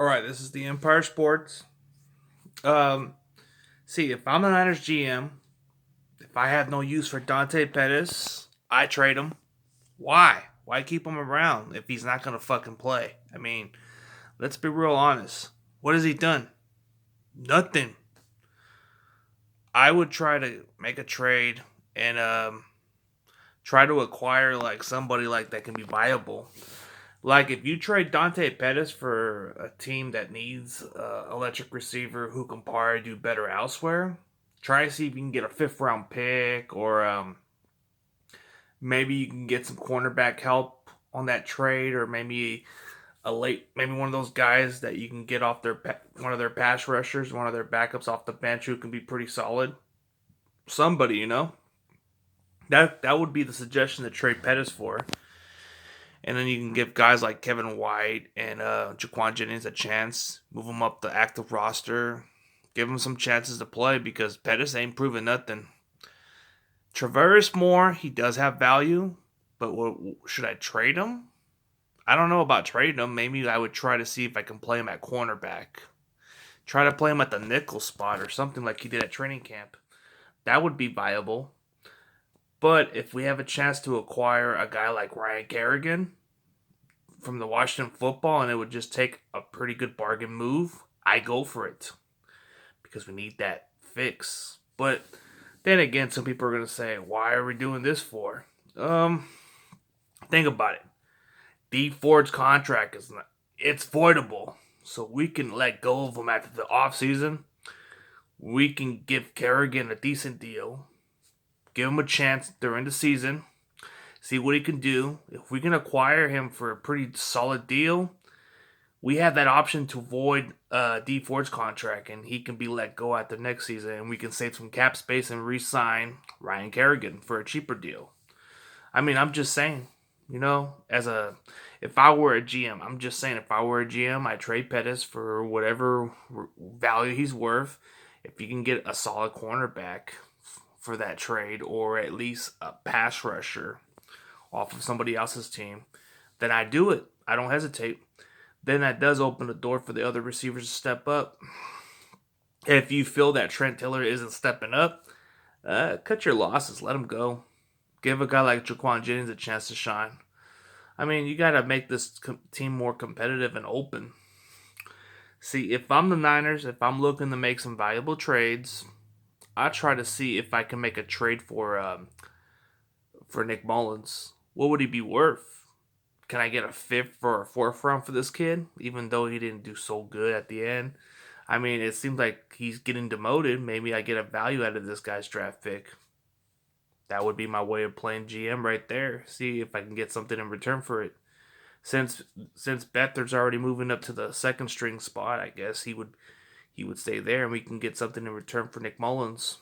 All right, this is the Empire Sports. Um, See, if I'm the Niners GM, if I have no use for Dante Pettis, I trade him. Why? Why keep him around if he's not gonna fucking play? I mean, let's be real honest. What has he done? Nothing. I would try to make a trade and try to acquire like somebody like that can be viable. Like if you trade Dante Pettis for a team that needs electric receiver who can probably do better elsewhere, try to see if you can get a fifth round pick or maybe you can get some cornerback help on that trade, or maybe maybe one of those guys that you can get off one of their pass rushers, one of their backups off the bench who can be pretty solid. Somebody, that would be the suggestion to trade Pettis for. And then you can give guys like Kevin White and Jaquan Jennings a chance, move them up the active roster, give them some chances to play because Pettis ain't proven nothing. Travaris Moore, he does have value, but should I trade him? I don't know about trading him. Maybe I would try to see if I can play him at cornerback. Try to play him at the nickel spot or something like he did at training camp. That would be viable. But if we have a chance to acquire a guy like Ryan Kerrigan from the Washington Football and it would just take a pretty good bargain move, I go for it because we need that fix. But then again, some people are going to say, "Why are we doing this for?" Um, think about it. D Ford's contract it's voidable, so we can let go of him after the offseason. We can give Kerrigan a decent deal, give him a chance during the season, see what he can do. If we can acquire him for a pretty solid deal, we have that option to void D Ford's contract, and he can be let go at the next season, and we can save some cap space and re-sign Ryan Kerrigan for a cheaper deal. I mean, I'm just saying, as a if I were a GM, I'm just saying if I were a GM, I trade Pettis for whatever value he's worth. If you can get a solid cornerback for that trade, or at least a pass rusher off of somebody else's team, then I do it. I don't hesitate. Then that does open the door for the other receivers to step up. If you feel that Trent Taylor isn't stepping up, cut your losses. Let him go. Give a guy like Jaquan Jennings a chance to shine. I mean, you got to make this team more competitive and open. See, if I'm the Niners, if I'm looking to make some valuable trades, I try to see if I can make a trade for Nick Mullins. What would he be worth? Can I get a fifth or a fourth round for this kid, even though he didn't do so good at the end? I mean, it seems like he's getting demoted. Maybe I get a value out of this guy's draft pick. That would be my way of playing GM right there. See if I can get something in return for it. Since since Beathard's already moving up to the second string spot, I guess he would stay there, and we can get something in return for Nick Mullins.